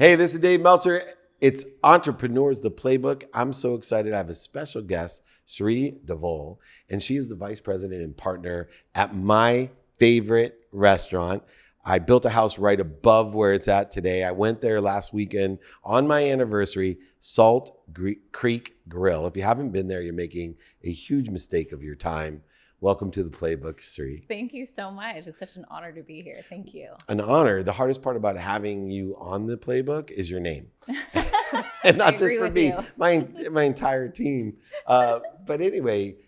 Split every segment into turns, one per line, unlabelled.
Hey, this is Dave Meltzer. It's Entrepreneurs, the Playbook. I'm so excited. I have a special guest, Divel, and she is the vice president and partner at my favorite restaurant. I built a house right above where it's at today. I went there last weekend on my anniversary, Creek Grill. If you haven't been there, you're making a huge mistake of your time. Welcome to the Playbook, Sri.
Thank you so much. It's such an honor to be here. Thank you.
An honor. The hardest part about having you on the Playbook is your name. And not just for me, my entire team. But anyway,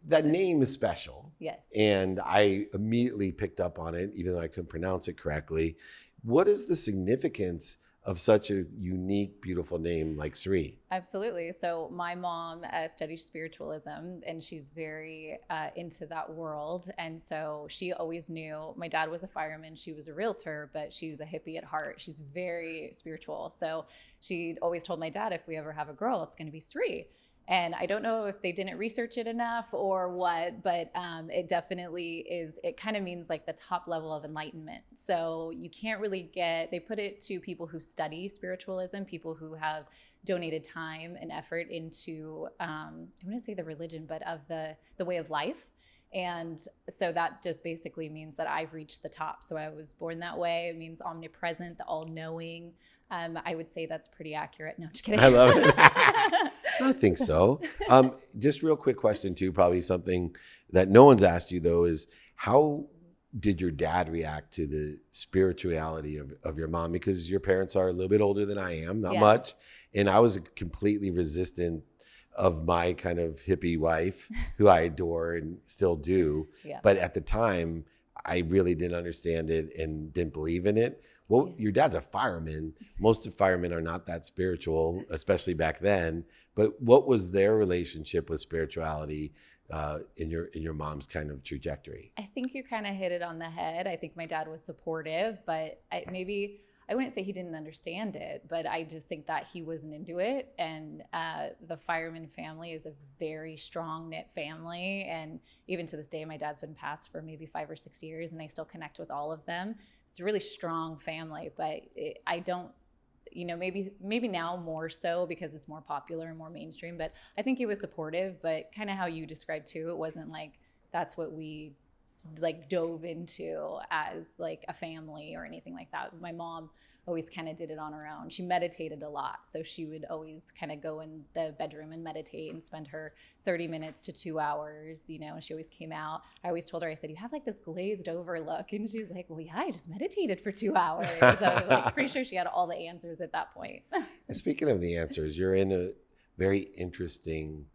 that name is special.
Yes.
And I immediately picked up on it, even though I couldn't pronounce it correctly. What is the significance of such a unique, beautiful name like Sri?
Absolutely. So my mom studies spiritualism, and she's very into that world. And so she always knew my dad was a fireman. She was a realtor, but she's a hippie at heart. She's very spiritual. So she always told my dad, if we ever have a girl, it's going to be Sri. And I don't know if they didn't research it enough or what, but it definitely is, it kind of means like the top level of enlightenment. So you can't really they put it to people who study spiritualism, people who have donated time and effort into, I wouldn't say the religion, but of the way of life. And so that just basically means that I've reached the top. So I was born that way. It means omnipresent, the all-knowing. I would say that's pretty accurate. No, just kidding.
I love it. I think so. Just real quick question too, probably something that no one's asked you though, is how did your dad react to the spirituality of your mom? Because your parents are a little bit older than I am, not much. And I was completely resistant of my kind of hippie wife who I adore and still do.
Yeah.
But at the time, I really didn't understand it and didn't believe in it. Well, your dad's a fireman. Most of firemen are not that spiritual, especially back then. But what was their relationship with spirituality in your mom's kind of trajectory?
I think you kind of hit it on the head. I think my dad was supportive, but I wouldn't say he didn't understand it, but I just think that he wasn't into it. And the fireman family is a very strong knit family. And even to this day, my dad's been passed for maybe 5 or 6 years and I still connect with all of them. It's a really strong family, but I don't, maybe now more so because it's more popular and more mainstream, but I think he was supportive, but kind of how you described too, it wasn't like that's what we like dove into as like a family or anything like that. My mom always kind of did it on her own. She meditated a lot. So she would always kind of go in the bedroom and meditate and spend her 30 minutes to 2 hours, and she always came out. I always told her, I said, you have like this glazed over look. And she's like, well, yeah, I just meditated for 2 hours. So I was like pretty sure she had all the answers at that point.
And speaking of the answers, you're in a very interesting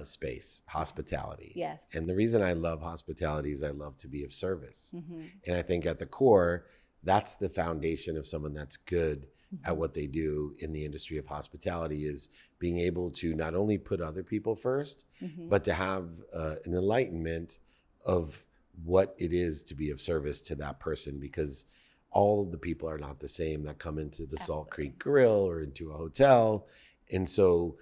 space, hospitality.
Yes.
And the reason I love hospitality is I love to be of service.
Mm-hmm.
And I think at the core, that's the foundation of someone that's good at what they do in the industry of hospitality, is being able to not only put other people first, but to have an enlightenment of what it is to be of service to that person, because all the people are not the same that come into the Salt Creek Grill or into a hotel. And so,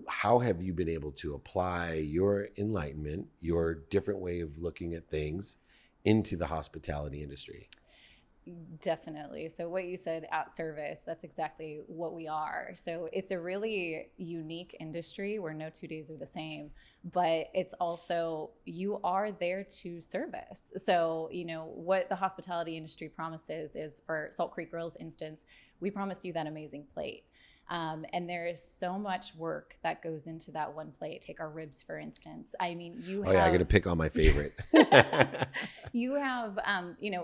how have you been able to apply your enlightenment, your different way of looking at things into the hospitality industry?
Definitely. So what you said, at service, that's exactly what we are. So it's a really unique industry where no 2 days are the same, but it's also, you are there to service. So, what the hospitality industry promises is, for Salt Creek Grill's instance, we promise you that amazing plate. And there is so much work that goes into that one plate. Take our ribs, for instance. I mean,
I got to pick on my favorite.
You have,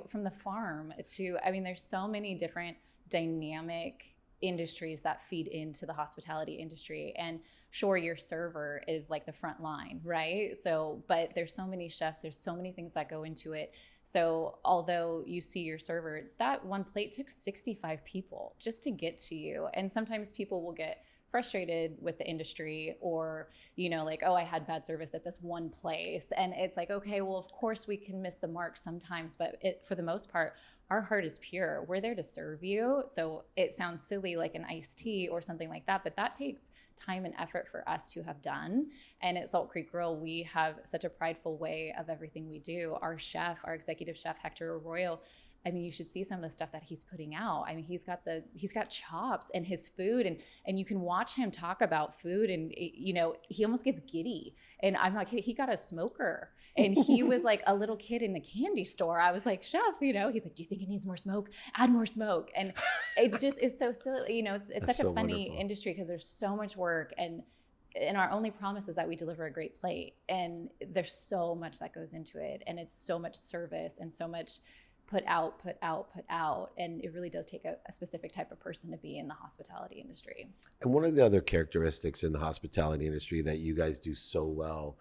from the farm to, there's so many different dynamic industries that feed into the hospitality industry. And sure, your server is like the front line, right? So, but there's so many chefs, there's so many things that go into it. So although you see your server, that one plate took 65 people just to get to you. And sometimes people will get frustrated with the industry, or, like, oh, I had bad service at this one place. And it's like, okay, well, of course we can miss the mark sometimes, but for the most part, our heart is pure. We're there to serve you. So it sounds silly, like an iced tea or something like that, but that takes time and effort for us to have done. And at Salt Creek Grill, we have such a prideful way of everything we do. Our chef, our executive chef, Hector Arroyo, I mean, you should see some of the stuff that he's putting out. I mean, he's got chops and his food, and you can watch him talk about food, and you know, he almost gets giddy. And I'm not kidding, he got a smoker, and he was like a little kid in a candy store. I was like, chef, you know, he's like, do you think it needs more smoke? Add more smoke. And it just is so silly, you know, it's such a funny industry because there's so much work, and our only promise is that we deliver a great plate, and there's so much that goes into it, and it's so much service and so much put out, and it really does take a specific type of person to be in the hospitality industry.
And one of the other characteristics in the hospitality industry that you guys do so well,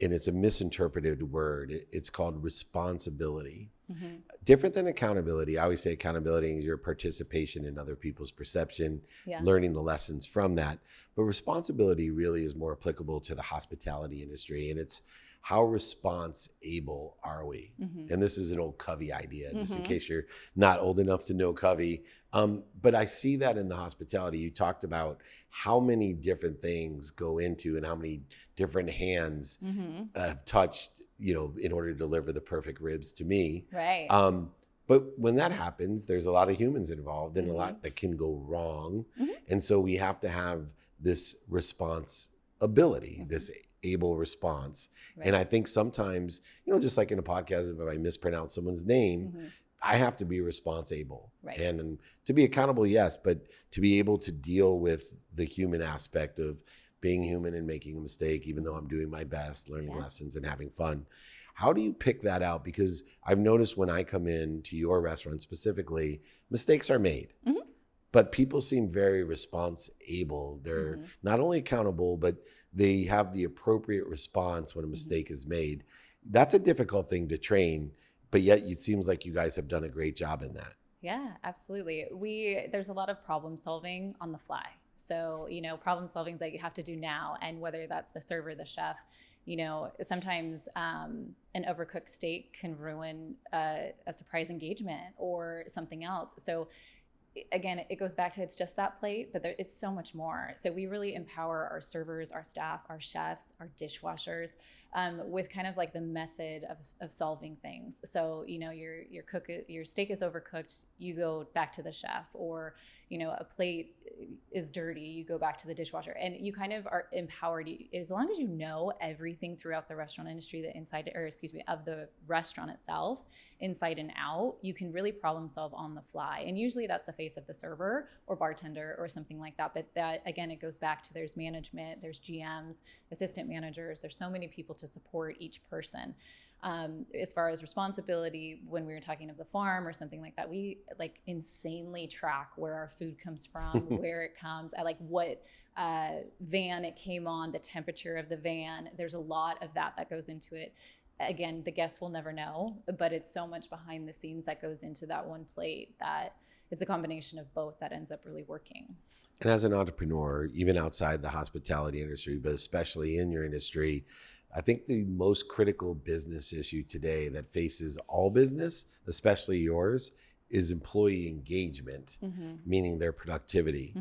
and it's a misinterpreted word, it's called responsibility. Mm-hmm. Different than accountability. I always say accountability is your participation in other people's perception, learning the lessons from that. But responsibility really is more applicable to the hospitality industry, and it's how response-able are we? Mm-hmm. And this is an old Covey idea, just in case you're not old enough to know Covey. But I see that in the hospitality. You talked about how many different things go into and how many different hands have touched, you know, in order to deliver the perfect ribs to me.
Right.
But when that happens, there's a lot of humans involved and a lot that can go wrong. Mm-hmm. And so we have to have this responsibility, this able response. Right. And I think sometimes, you know, just like in a podcast, if I mispronounce someone's name, I have to be responsible. Right. And to be accountable, yes, but to be able to deal with the human aspect of being human and making a mistake, even though I'm doing my best, learning lessons and having fun. How do you pick that out? Because I've noticed when I come in to your restaurant specifically, mistakes are made. Mm-hmm. But people seem very response-able. They're not only accountable, but they have the appropriate response when a mistake is made. That's a difficult thing to train, but yet it seems like you guys have done a great job in that.
Yeah, absolutely. There's a lot of problem solving on the fly. So, you know, problem solving that you have to do now, and whether that's the server, the chef, you know, sometimes an overcooked steak can ruin a surprise engagement or something else. So again, it goes back to it's just that plate, but it's so much more. So we really empower our servers, our staff, our chefs, our dishwashers with kind of like the method of solving things. So, you know, your steak is overcooked, you go back to the chef, or, you know, a plate is dirty, you go back to the dishwasher, and you kind of are empowered. As long as you know everything throughout the restaurant industry, of the restaurant itself, inside and out, you can really problem solve on the fly. And usually that's the face of the server or bartender or something like that. But that, again, it goes back to there's management, there's GMs, assistant managers, there's so many people to support each person. As far as responsibility, when we were talking of the farm or something like that, we like insanely track where our food comes from, where it comes, like what van it came on, the temperature of the van. There's a lot of that goes into it. Again, the guests will never know, but it's so much behind the scenes that goes into that one plate that it's a combination of both that ends up really working.
And as an entrepreneur, even outside the hospitality industry, but especially in your industry, I think the most critical business issue today that faces all business, especially yours, is employee engagement, meaning their productivity.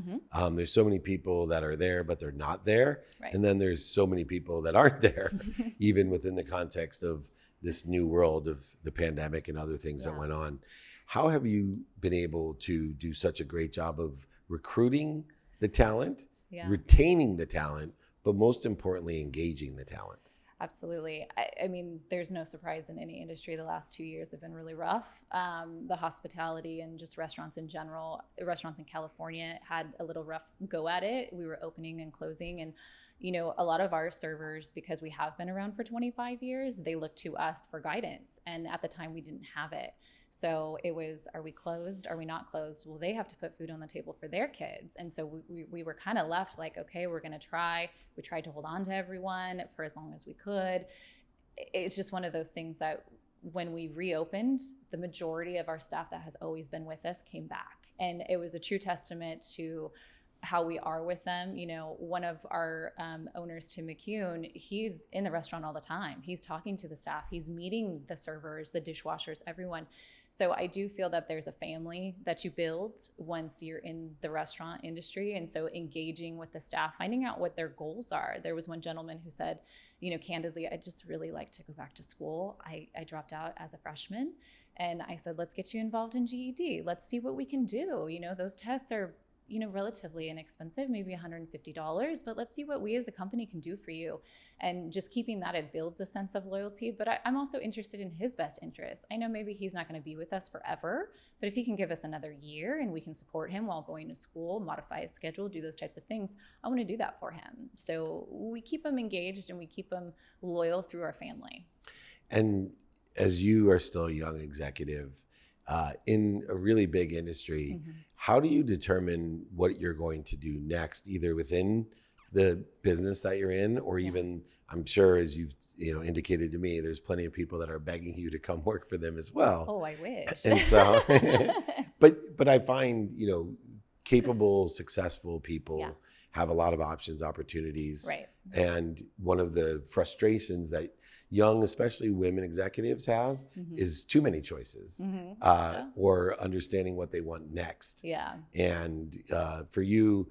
There's so many people that are there, but they're not there. Right. And then there's so many people that aren't there, even within the context of this new world of the pandemic and other things that went on. How have you been able to do such a great job of recruiting the talent, retaining the talent, but most importantly, engaging the talent?
Absolutely. I mean, there's no surprise in any industry. The last 2 years have been really rough. The hospitality and just restaurants in general, restaurants in California had a little rough go at it. We were opening and closing, and you know, a lot of our servers, because we have been around for 25 years, they look to us for guidance. And at the time we didn't have it. So it was, are we closed? Are we not closed? Well, they have to put food on the table for their kids. And so we were kind of left like, okay, we're going to try. We tried to hold on to everyone for as long as we could. It's just one of those things that when we reopened, the majority of our staff that has always been with us came back. And it was a true testament to how we are with them. You know, one of our owners, Tim McCune, he's in the restaurant all the time. He's talking to the staff. He's meeting the servers, the dishwashers, everyone. So I do feel that there's a family that you build once you're in the restaurant industry. And so engaging with the staff, finding out what their goals are. There was one gentleman who said, you know, candidly, I just really like to go back to school. I dropped out as a freshman. And I said, let's get you involved in GED. Let's see what we can do. You know, those tests are, you know, relatively inexpensive, maybe $150, but let's see what we as a company can do for you. And just keeping that, it builds a sense of loyalty. But I'm also interested in his best interest. I know maybe he's not going to be with us forever, but if he can give us another year and we can support him while going to school, modify his schedule, do those types of things, I want to do that for him. So we keep him engaged and we keep him loyal through our family.
And as you are still a young executive in a really big industry, how do you determine what you're going to do next, either within the business that you're in, or even, I'm sure, as you've indicated to me, there's plenty of people that are begging you to come work for them as well.
Oh, I wish.
And so, but I find, capable, successful people have a lot of options, opportunities.
Right.
And one of the frustrations that young, especially women executives have is too many choices, or understanding what they want next.
Yeah.
And for you,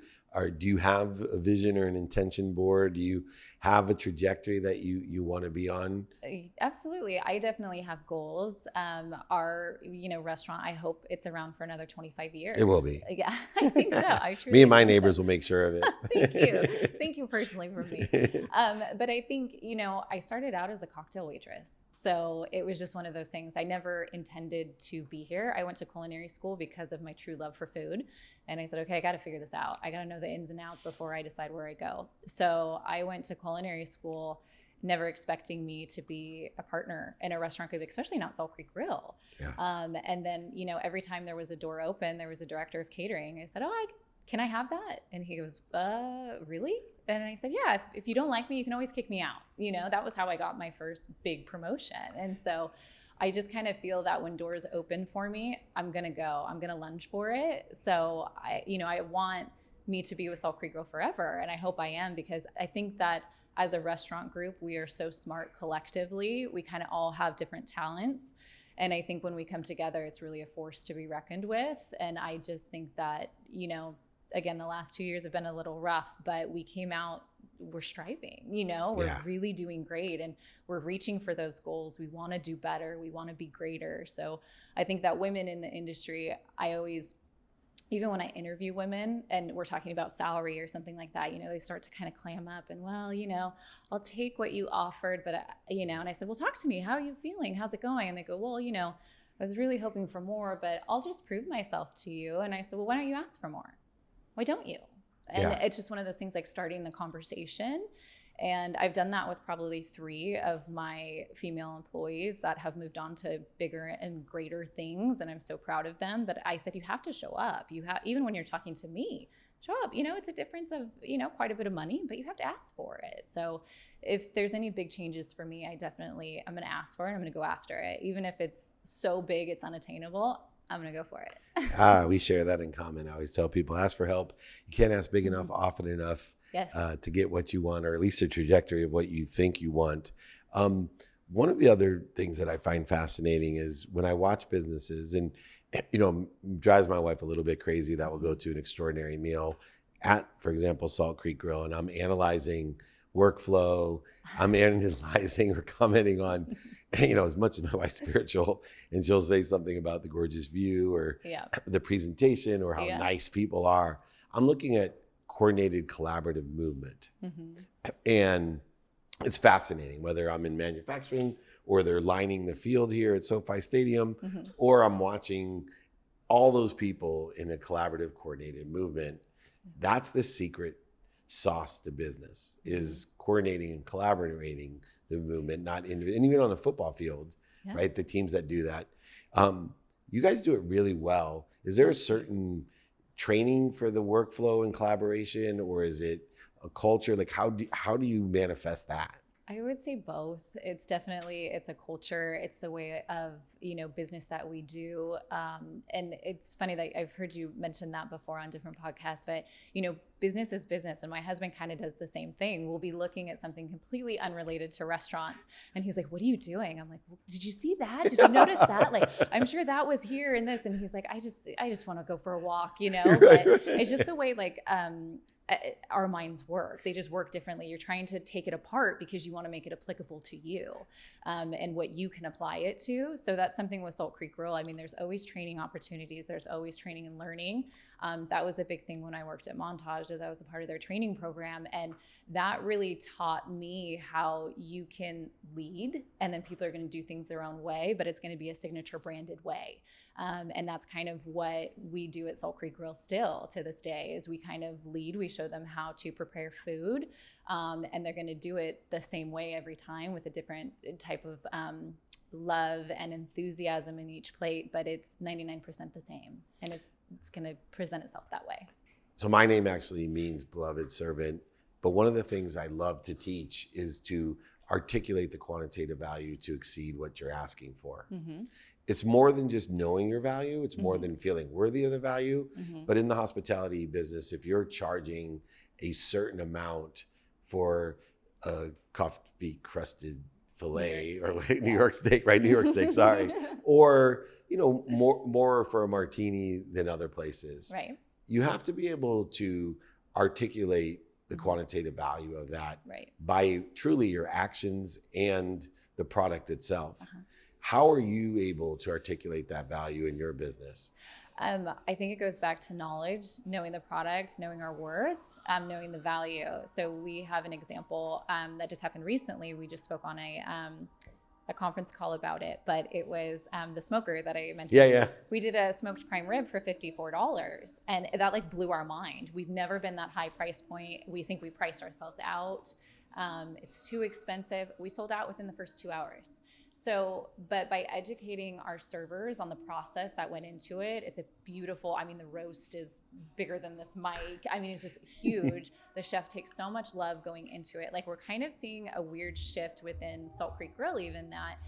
do you have a vision or an intention board? Do you have a trajectory that you want to be on?
Absolutely. I definitely have goals. Our, restaurant, I hope it's around for another 25 years.
It will be.
Yeah, I think so. I truly
Me and my neighbors will make sure of it.
Thank you. Thank you personally for me. But I think, I started out as a cocktail waitress. So it was just one of those things. I never intended to be here. I went to culinary school because of my true love for food. And I said, okay, I got to figure this out. I got to know the ins and outs before I decide where I go. So I went to culinary school, never expecting me to be a partner in a restaurant group, especially not Salt Creek Grill.
Yeah.
And then, every time there was a door open, there was a director of catering. I said, can I have that? And he goes, really? And I said, yeah, if you don't like me, you can always kick me out. That was how I got my first big promotion. And so I just kind of feel that when doors open for me, I'm going to go, I'm going to lunge for it. So I want me to be with Salt Creek Grill forever. And I hope I am, because I think that as a restaurant group, we are so smart collectively. We kind of all have different talents. And I think when we come together, it's really a force to be reckoned with. And I just think that, again, the last 2 years have been a little rough, but we came out, we're striving, we're really doing great, and we're reaching for those goals. We want to do better. We want to be greater. So I think that women in the industry, I always, even when I interview women and we're talking about salary or something like that, they start to kind of clam up and, well, I'll take what you offered, but and I said, well, talk to me. How are you feeling? How's it going? And they go, well, I was really hoping for more, but I'll just prove myself to you. And I said, well, why don't you ask for more? Why don't you? And it's just one of those things, like starting the conversation. And I've done that with probably 3 of my female employees that have moved on to bigger and greater things. And I'm so proud of them. But I said, you have to show up. Even when you're talking to me, show up. It's a difference of, quite a bit of money, but you have to ask for it. So if there's any big changes for me, I'm going to ask for it. I'm going to go after it. Even if it's so big, it's unattainable, I'm going to go for it.
We share that in common. I always tell people, ask for help. You can't ask big enough, often enough to get what you want, or at least a trajectory of what you think you want. One of the other things that I find fascinating is when I watch businesses, and drives my wife a little bit crazy, that will go to an extraordinary meal at, for example, Salt Creek Grill, and I'm analyzing workflow, I'm analyzing or commenting on, as much as my wife's spiritual, and she'll say something about the gorgeous view or the presentation or how nice people are. I'm looking at coordinated collaborative movement. And it's fascinating, whether I'm in manufacturing or they're lining the field here at SoFi Stadium, or I'm watching all those people in a collaborative, coordinated movement. That's the secret sauce to business, is coordinating and collaborating the movement, and even on the football field, right? The teams that do that. You guys do it really well. Is there a certain training for the workflow and collaboration, or is it a culture? Like how do you manifest that?
I would say both. It's definitely, it's a culture. It's the way of, business that we do. And it's funny that I've heard you mention that before on different podcasts, but, business is business. And my husband kind of does the same thing. We'll be looking at something completely unrelated to restaurants. And he's like, what are you doing? I'm like, well, did you see that? Did you notice that? Like, I'm sure that was here in this. And he's like, I just want to go for a walk, but it's just the way our minds work. They just work differently. You're trying to take it apart because you want to make it applicable to you and what you can apply it to. So that's something with Salt Creek Grill. I mean, there's always training opportunities. There's always training and learning. That was a big thing when I worked at Montage, as I was a part of their training program. And that really taught me how you can lead, and then people are going to do things their own way, but it's going to be a signature branded way. And that's kind of what we do at Salt Creek Grill still to this day, is we kind of lead. We show them how to prepare food, and they're going to do it the same way every time with a different type of love and enthusiasm in each plate, but it's 99% the same, and it's going to present itself that way.
So my name actually means beloved servant, but one of the things I love to teach is to articulate the quantitative value to exceed what you're asking for. Mm-hmm. It's more than just knowing your value. It's more than feeling worthy of the value. Mm-hmm. But in the hospitality business, if you're charging a certain amount for a coffee crusted filet New York steak, right? New York steak, sorry. Or, more for a martini than other places. Right. You have to be able to articulate the quantitative value of that by truly your actions and the product itself. Uh-huh. How are you able to articulate that value in your business?
I think it goes back to knowledge, knowing the product, knowing our worth, knowing the value. So we have an example that just happened recently. We just spoke on a conference call about it, but it was the smoker that I mentioned. Yeah. We did a smoked prime rib for $54, and that blew our mind. We've never been that high price point. We think we priced ourselves out. It's too expensive. We sold out within the first 2 hours. So, but by educating our servers on the process that went into it, it's a beautiful, the roast is bigger than this mic. It's just huge. The chef takes so much love going into it. We're kind of seeing a weird shift within Salt Creek Grill, even that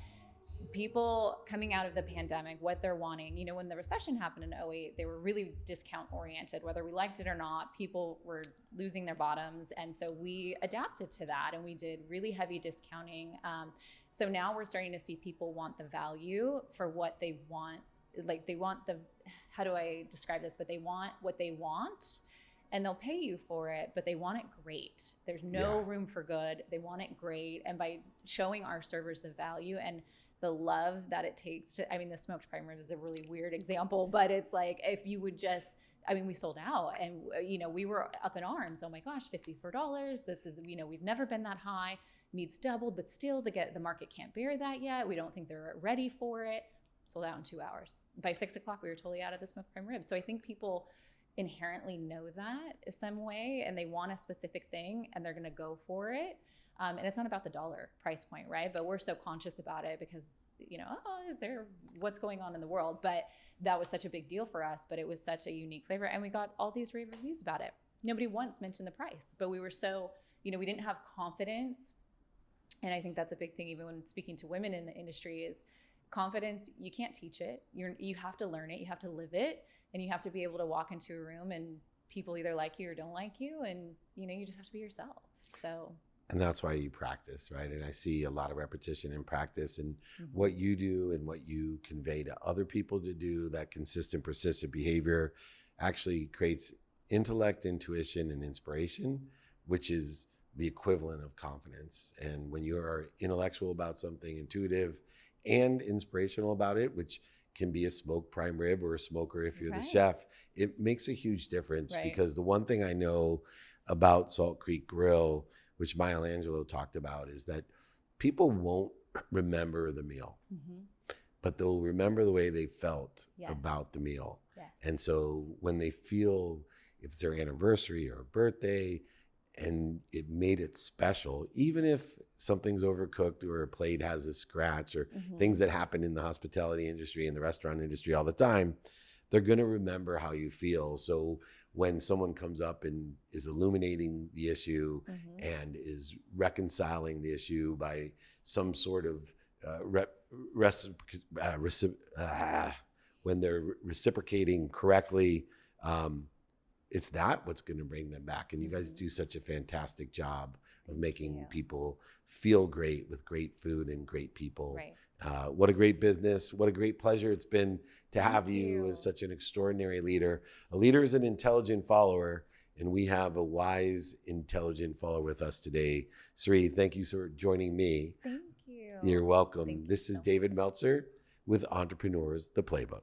people coming out of the pandemic, what they're wanting, when the recession happened in 2008, they were really discount oriented, whether we liked it or not. People were losing their bottoms. And so we adapted to that, and we did really heavy discounting. So now we're starting to see people want the value for what they want. They want how do I describe this? But they want what they want, and they'll pay you for it, but they want it great. There's no room for good. They want it great. And by showing our servers the value and the love that it takes to, the smoked prime rib is a really weird example, but it's if you would just, we sold out, and, we were up in arms. Oh my gosh, $54. This is, we've never been that high. Meat's doubled, but still the market can't bear that yet. We don't think they're ready for it. Sold out in 2 hours. By 6 o'clock, we were totally out of the smoked prime rib. So I think people inherently know that in some way, and they want a specific thing, and they're going to go for it. And it's not about the dollar price point, right? But we're so conscious about it because it's, what's going on in the world? But that was such a big deal for us, but it was such a unique flavor. And we got all these rave reviews about it. Nobody once mentioned the price, but we were so, we didn't have confidence. And I think that's a big thing, even when speaking to women in the industry, is confidence. You can't teach it. You have to learn it. You have to live it. And you have to be able to walk into a room and people either like you or don't like you. And, you just have to be yourself. So.
And that's why you practice, right? And I see a lot of repetition in practice, and what you do and what you convey to other people to do, that consistent, persistent behavior actually creates intellect, intuition, and inspiration, which is the equivalent of confidence. And when you are intellectual about something, intuitive and inspirational about it, which can be a smoked prime rib or a smoker if you're the chef, it makes a huge difference. Because the one thing I know about Salt Creek Grill, which Michelangelo talked about, is that people won't remember the meal, but they'll remember the way they felt about the meal. Yes. And so when they feel, if it's their anniversary or birthday, and it made it special, even if something's overcooked or a plate has a scratch or things that happen in the hospitality industry and the restaurant industry all the time, they're going to remember how you feel. So when someone comes up and is illuminating the issue and is reconciling the issue by some sort of when they're reciprocating correctly, it's that what's going to bring them back. And you guys do such a fantastic job of making people feel great with great food and great people.
Right.
What a great business. What a great pleasure it's been to have you as such an extraordinary leader. A leader is an intelligent follower, and we have a wise, intelligent follower with us today. Sri, thank you for joining me.
Thank you.
You're welcome.
Thank you
This is
so
David Meltzer with Entrepreneurs, the Playbook.